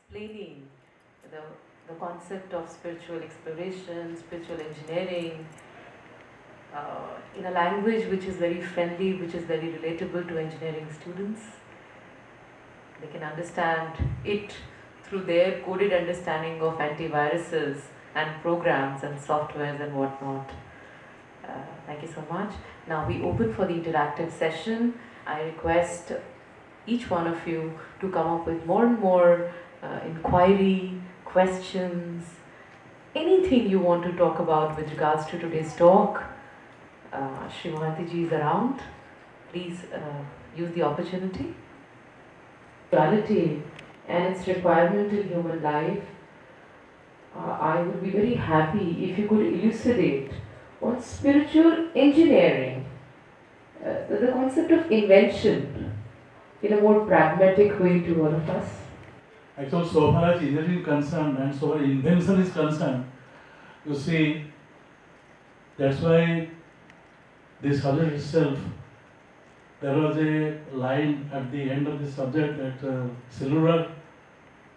explaining the, the concept of spiritual exploration, spiritual engineering, in a language which is very friendly, which is very relatable to engineering students. They can understand it through their coded understanding of antiviruses and programs and softwares and whatnot. Thank you so much. Now we open for the interactive session. I request each one of you to come up with more and more inquiry, questions, anything you want to talk about with regards to today's talk. Shri Mohanty ji is around. Please use the opportunity. Spirituality and its requirement in human life, I would be very happy if you could elucidate on spiritual engineering, the concept of invention, in a more pragmatic way to all of us. Actually, so far as engineering is concerned and so far invention is concerned, you see, that's why this subject itself, there was a line at the end of the subject that cellular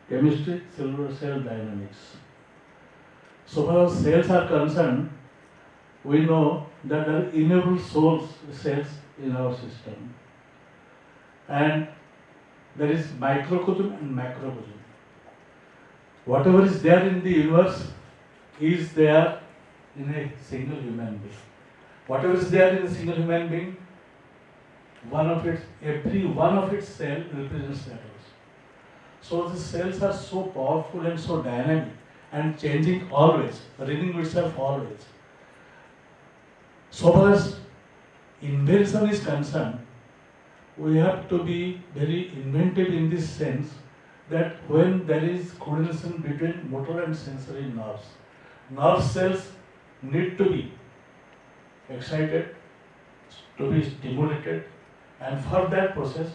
chemistry, cellular cell dynamics. So far as cells are concerned, we know that there are innumerable cells in our system. And there is microcosm and macrocosm. Whatever is there in the universe is there in a single human being. Whatever is there in a single human being, every one of its cells represents that also. So the cells are so powerful and so dynamic and changing always, renewing itself always. So far as invention is concerned, we have to be very inventive in this sense that when there is coordination between motor and sensory nerves, nerve cells need to be excited, to be stimulated, and for that process,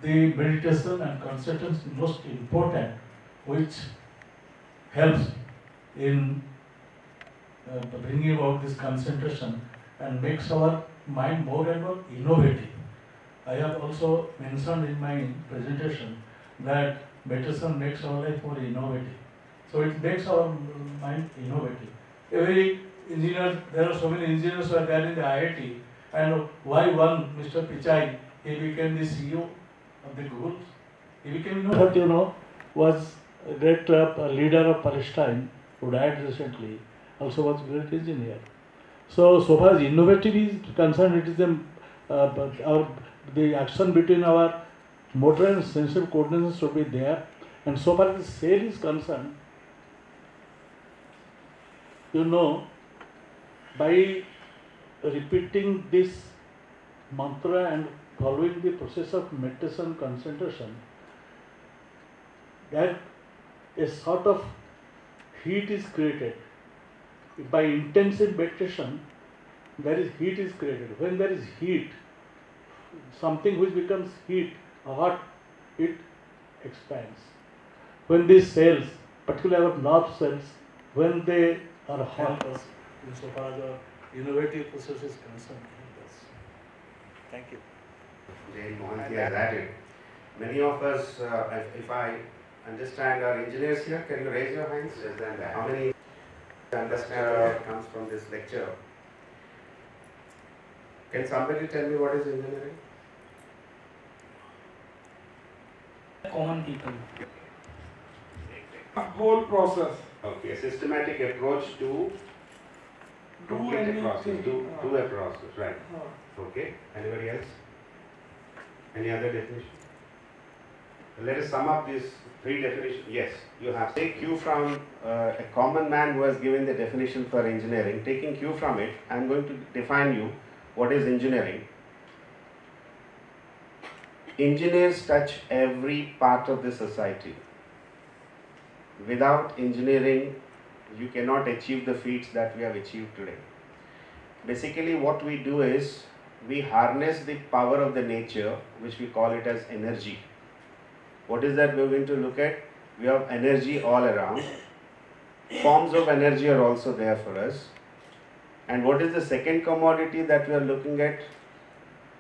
the meditation and concentration is most important, which helps in bringing about this concentration and makes our mind more and more innovative. I have also mentioned in my presentation that meditation makes our life more innovative. So it makes our mind innovative. Every engineer, there are so many engineers who are there in the IIT, and why one, Mr. Pichai, he became the CEO of the Google. He became, was a great leader of Palestine who died recently, also was a great engineer. So far as innovative is concerned, it is the action between our motor and sensory coordination should be there. And so far as the cell is concerned, by repeating this mantra and following the process of meditation concentration, that a sort of heat is created. By intensive meditation, there is heat is created. When there is heat, something which becomes hot, it expands. When these cells, particularly our nerve cells, when they are hot, insofar as the innovative process is concerned. Thank you. Jay Mohanty has added. Many of us, if I understand, are engineers here. Can you raise your hands? How many understand what comes from this lecture? Can somebody tell me what is engineering? Common people. A whole process. Okay, a systematic approach to complete a process, do a process, right? Okay, anybody else? Any other definition? Let us sum up these three definitions. Yes, you have. Take cue from a common man who has given the definition for engineering. Taking cue from it, I am going to define you what is engineering. Engineers touch every part of the society. Without engineering, you cannot achieve the feats that we have achieved today. Basically, what we do is we harness the power of the nature, which we call it as energy. What is that we are going to look at? We have energy all around. Forms of energy are also there for us. And what is the second commodity that we are looking at?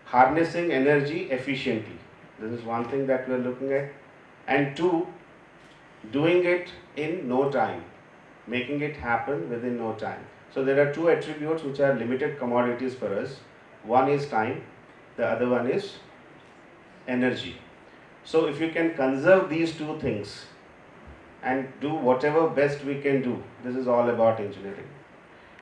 Harnessing energy efficiently. This is one thing that we are looking at. And two, doing it in no time, making it happen within no time. So there are two attributes which are limited commodities for us. One is time, the other one is energy. So if you can conserve these two things and do whatever best we can do, this is all about engineering.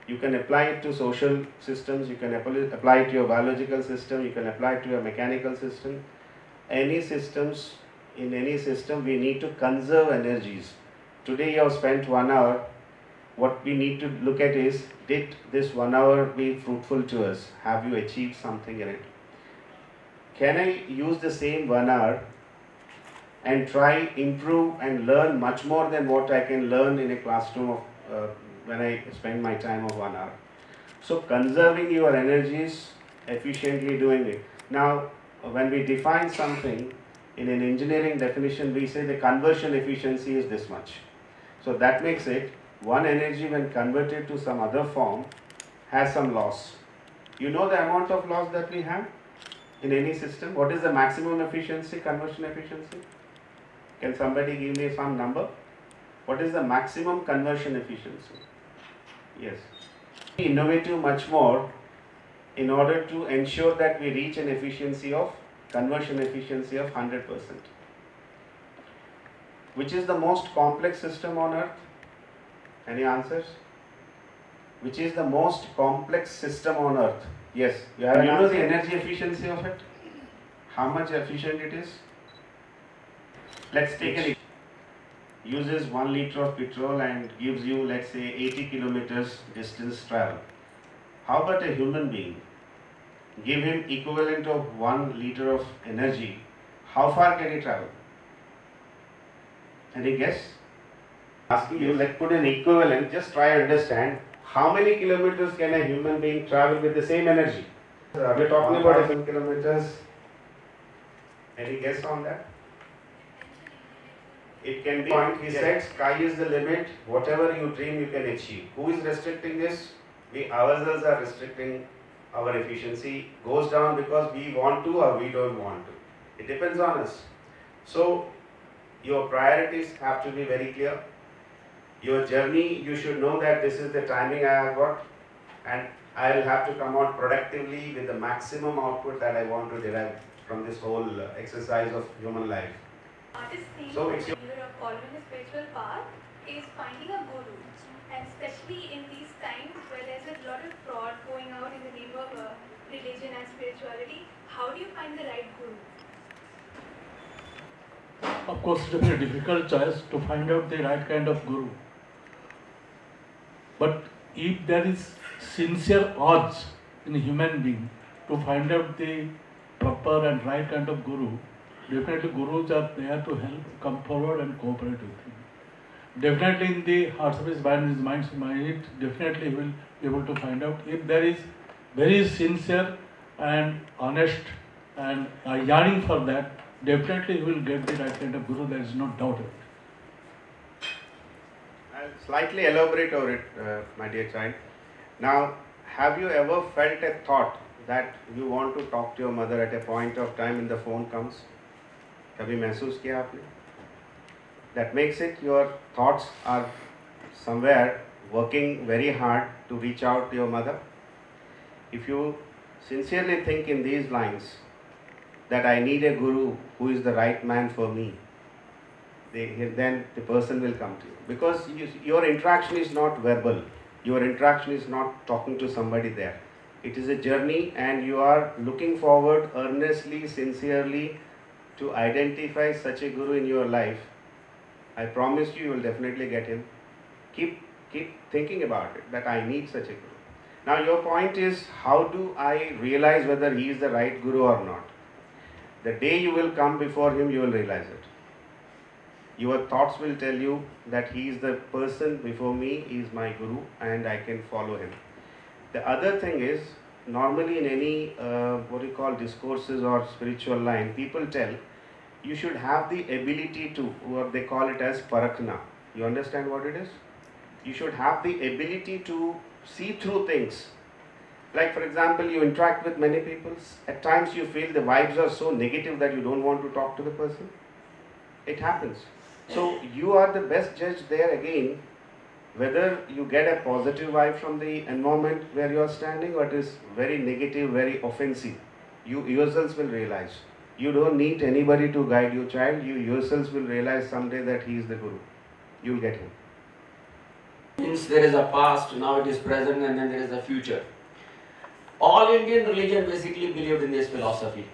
You can apply it to social systems, you can apply it to your biological system, you can apply it to your mechanical system. Any systems, in any system we need to conserve energies. Today you have spent 1 hour. What we need to look at is, did this 1 hour be fruitful to us? Have you achieved something in it? Can I use the same 1 hour and try, improve and learn much more than what I can learn in a classroom of when I spend my time of 1 hour? So conserving your energies, efficiently doing it. Now, when we define something in an engineering definition, we say the conversion efficiency is this much. So that makes it, one energy when converted to some other form has some loss. You know the amount of loss that we have in any system? What is the maximum efficiency, conversion efficiency? Can somebody give me some number? What is the maximum conversion efficiency? Yes. Be innovative much more in order to ensure that we reach an efficiency of, conversion efficiency of 100%. Which is the most complex system on earth? Any answers? Which is the most complex system on earth? Yes. You know the energy efficiency of it? How much efficient it is? Let's take an uses 1 liter of petrol and gives you, let's say, 80 kilometers distance travel. How about a human being? Give him equivalent of 1 liter of energy. How far can he travel? Any guess? Asking you, let's put an equivalent, just try and understand how many kilometers can a human being travel with the same energy? We're talking about 1,000 kilometers. Any guess on that? It can be point, he said, sky is the limit, whatever you dream you can achieve. Who is restricting this? We ourselves are restricting our efficiency. Goes down because we want to or we don't want to. It depends on us. So, your priorities have to be very clear. Your journey, you should know that this is the timing I have got and I will have to come out productively with the maximum output that I want to derive from this whole exercise of human life. Artist thing So it's either of following a spiritual path is finding a guru, and especially in these times where there's a lot of fraud going out in the name of religion and spirituality. How do you find the right guru? Of course, it is a difficult choice to find out the right kind of guru. But if there is sincere urge in a human being to find out the proper and right kind of guru, definitely gurus are there to help, come forward and cooperate with him. Definitely in the hearts of his mind, his mind's mind, definitely he will be able to find out if there is very sincere and honest and a yearning for that, definitely he will get the right kind of guru, there is no doubt of it. I'll slightly elaborate over it, my dear child. Now, have you ever felt a thought that you want to talk to your mother at a point of time when the phone comes? कभी महसूस किया आपने? That makes it your thoughts are somewhere working very hard to reach out to your mother. If you sincerely think in these lines, that I need a guru who is the right man for me, then the person will come to you. Because your interaction is not verbal, your interaction is not talking to somebody there. It is a journey and you are looking forward earnestly, sincerely to identify such a guru in your life. I promise you will definitely get him. Keep thinking about it, that I need such a guru. Now your point is, how do I realize whether he is the right guru or not? The day you will come before him, you will realize it. Your thoughts will tell you that he is the person before me, he is my guru and I can follow him. The other thing is, normally in any what you call discourses or spiritual line, people tell you should have the ability to, what they call it as parakna. You understand what it is? You should have the ability to see through things. Like for example, you interact with many people, at times you feel the vibes are so negative that you don't want to talk to the person. It happens. So you are the best judge there again, whether you get a positive vibe from the environment where you are standing or it is very negative, very offensive. You yourselves will realize. You don't need anybody to guide your child. You yourselves will realize someday that he is the guru. You'll get him. Means there is a past, now it is present, and then there is a future. All Indian religion basically believed in this philosophy.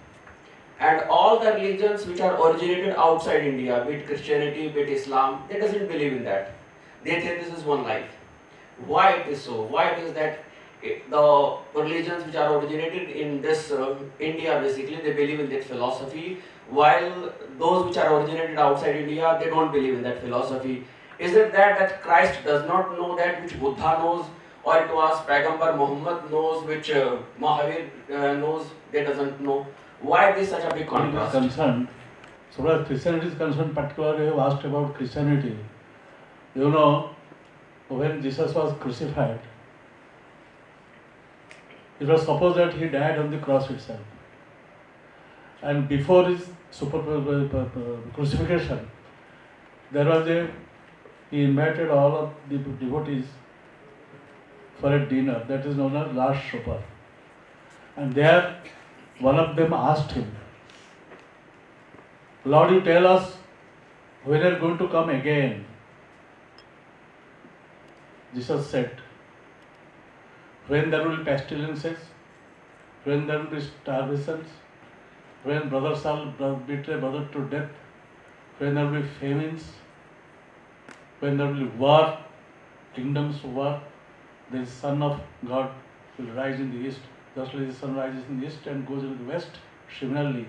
And all the religions which are originated outside India, be it Christianity, be it Islam, they doesn't believe in that. They think this is one life. Why it is so? Why it is that the religions which are originated in this India, basically, they believe in that philosophy, while those which are originated outside India, they don't believe in that philosophy. Is it that Christ does not know that which Buddha knows, or it was Pagambar Muhammad knows, which Mahavir knows, they doesn't know? Why this such a big contrast? Concerned, so far as Christianity is concerned, particularly you have asked about Christianity. You know, when Jesus was crucified, it was supposed that he died on the cross itself. And before his crucifixion, he invited all of the devotees for a dinner that is known as Last Supper. And there, one of them asked him, Lord, you tell us when you are going to come again. Jesus said, when there will be pestilences, when there will be starvations, when brothers shall betray brother to death, when there will be famines, when there will be war, kingdoms war, the Son of God will rise in the east. Just like the sun rises in the east and goes into the west, similarly,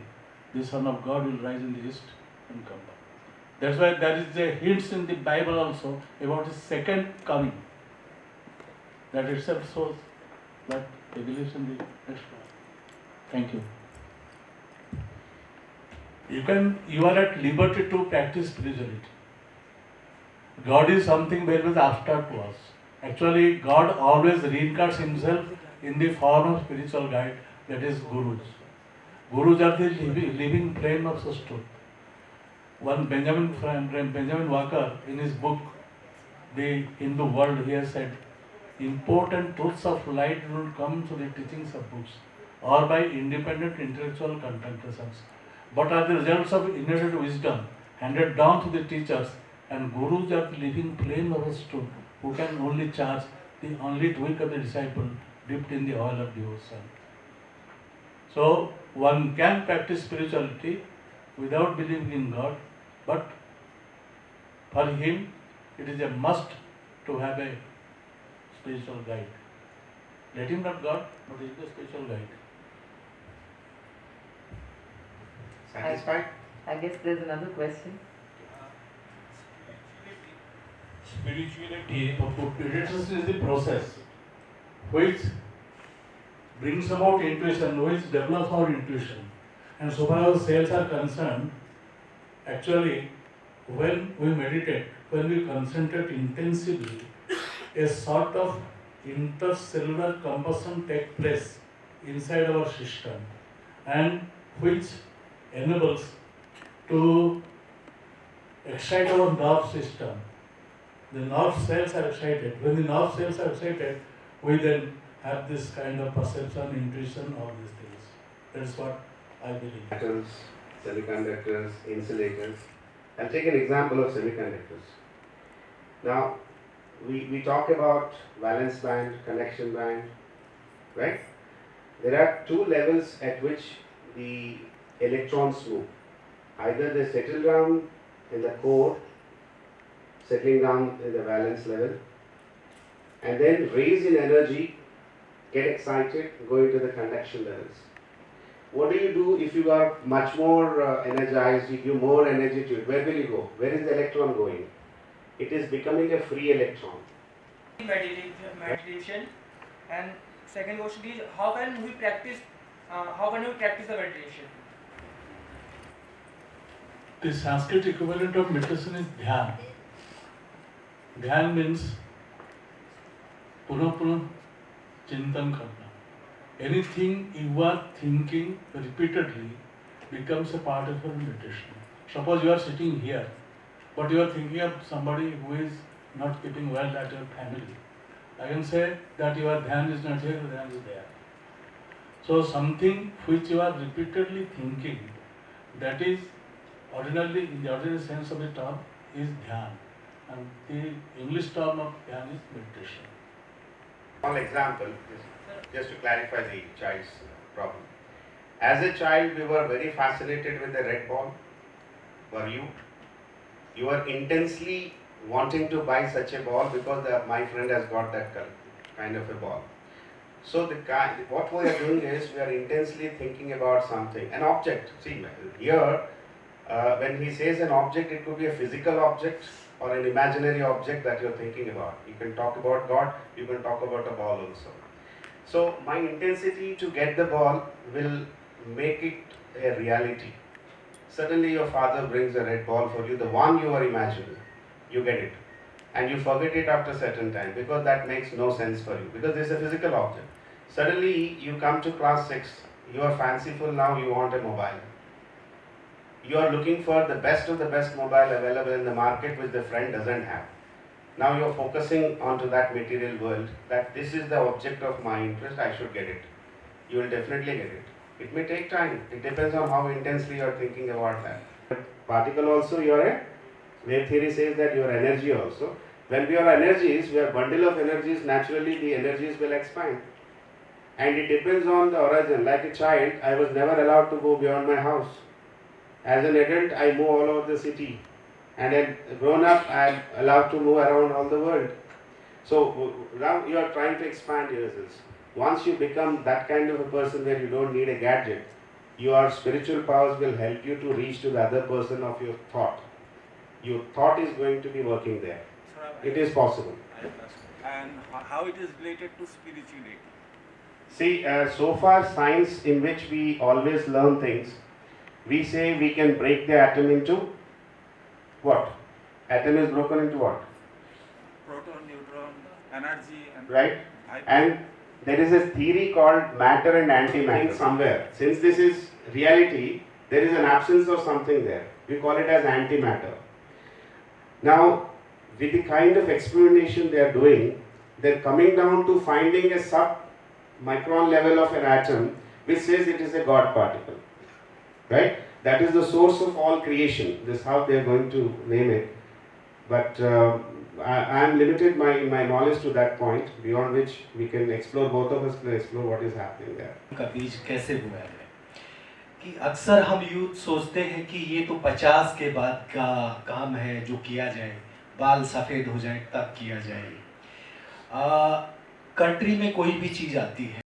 the Son of God will rise in the east and come back. That's why there is a hints in the Bible also about his second coming. That itself shows that he believes in the next one. Thank you. You are at liberty to practice spirituality. God is something very much abstract to us. Actually, God always reincarnates himself in the form of spiritual guide, that is gurus. Gurus are the living flame of such truth. One Benjamin Walker, in his book, The Hindu World, he has said, important truths of light do not come through the teachings of books or by independent intellectual contemplations, but are the results of inherited wisdom handed down to the teachers, and gurus are the living flame of his truth, who can only charge the only wick of the disciple dipped in the oil of devotion. So, one can practice spirituality without believing in God, but for him, it is a must to have a spiritual guide. Let him not God, but he is the spiritual guide. Satisfied? I guess there's another question. Spirituality is the process which brings about intuition, which develops our intuition. And so far as cells are concerned, actually, when we meditate, when we concentrate intensively, a sort of intercellular combustion takes place inside our system, and which enables to excite our nerve system. The nerve cells are excited. When the nerve cells are excited, we then have this kind of perception, intuition, all these things. That's what I believe. Metals, semiconductors, insulators. I'll take an example of semiconductors. Now, we talk about valence band, connection band, right? There are two levels at which the electrons move. Either they settle down in the core, settling down in the valence level, and then raise in energy, get excited, go into the conduction levels. What do you do if you are much more energized, you give more energy to it? Where will you go? Where is the electron going? It is becoming a free electron. Meditation. And second question is, how can we practice the meditation? The Sanskrit equivalent of meditation is dhyan. Dhyan means punah chintan karna. Anything you are thinking repeatedly becomes a part of your meditation. Suppose you are sitting here but you are thinking of somebody who is not keeping well at your family. I can say that your dhyan is not here, your dhyan is there. So something which you are repeatedly thinking, that is ordinarily, in the ordinary sense of the term, is dhyan. And the English term of dhyan is meditation. Small example, just to clarify the child's problem. As a child, we were very fascinated with the red ball. Were you? You were intensely wanting to buy such a ball because my friend has got that kind of a ball. So what we are doing is we are intensely thinking about something, an object. See here, when he says an object, it could be a physical object or an imaginary object that you are thinking about. You can talk about God, you can talk about a ball also. So my intensity to get the ball will make it a reality. Suddenly your father brings a red ball for you, the one you are imagining, you get it. And you forget it after a certain time because that makes no sense for you, because it's a physical object. Suddenly you come to class 6, you are fanciful now, you want a mobile. You are looking for the best of the best mobile available in the market which the friend doesn't have. Now you are focusing onto that material world, that this is the object of my interest, I should get it. You will definitely get it. It may take time, it depends on how intensely you are thinking about that. Particle also, you are a wave theory says that your energy also. When we are energies, we are bundle of energies, naturally the energies will expand. And it depends on the horizon. Like a child, I was never allowed to go beyond my house. As an adult, I move all over the city. And as grown up, I am allowed to move around all the world. So now you are trying to expand yourselves. Once you become that kind of a person where you don't need a gadget, your spiritual powers will help you to reach to the other person of your thought. Your thought is going to be working there. It is possible. And how it is related to spirituality? See, so far science in which we always learn things, we say we can break the atom into what? Atom is broken into what? Proton, neutron, energy and... Right? And there is a theory called matter and antimatter somewhere. Since this is reality, there is an absence of something there. We call it as antimatter. Now, with the kind of experimentation they are doing, they are coming down to finding a sub-micron level of an atom which says it is a God particle. Right? That is the source of all creation. This is how they are going to name it. But I am limited my knowledge to that point, beyond which we can explore, both of us can explore what is happening there. का बीज कैसे हुआ है कि अक्सर हम youth सोचते हैं कि ये तो 50 के बाद का काम है जो किया जाए, बाल सफ़ेद हो जाए तब किया जाए। कंट्री में कोई भी चीज़ आती है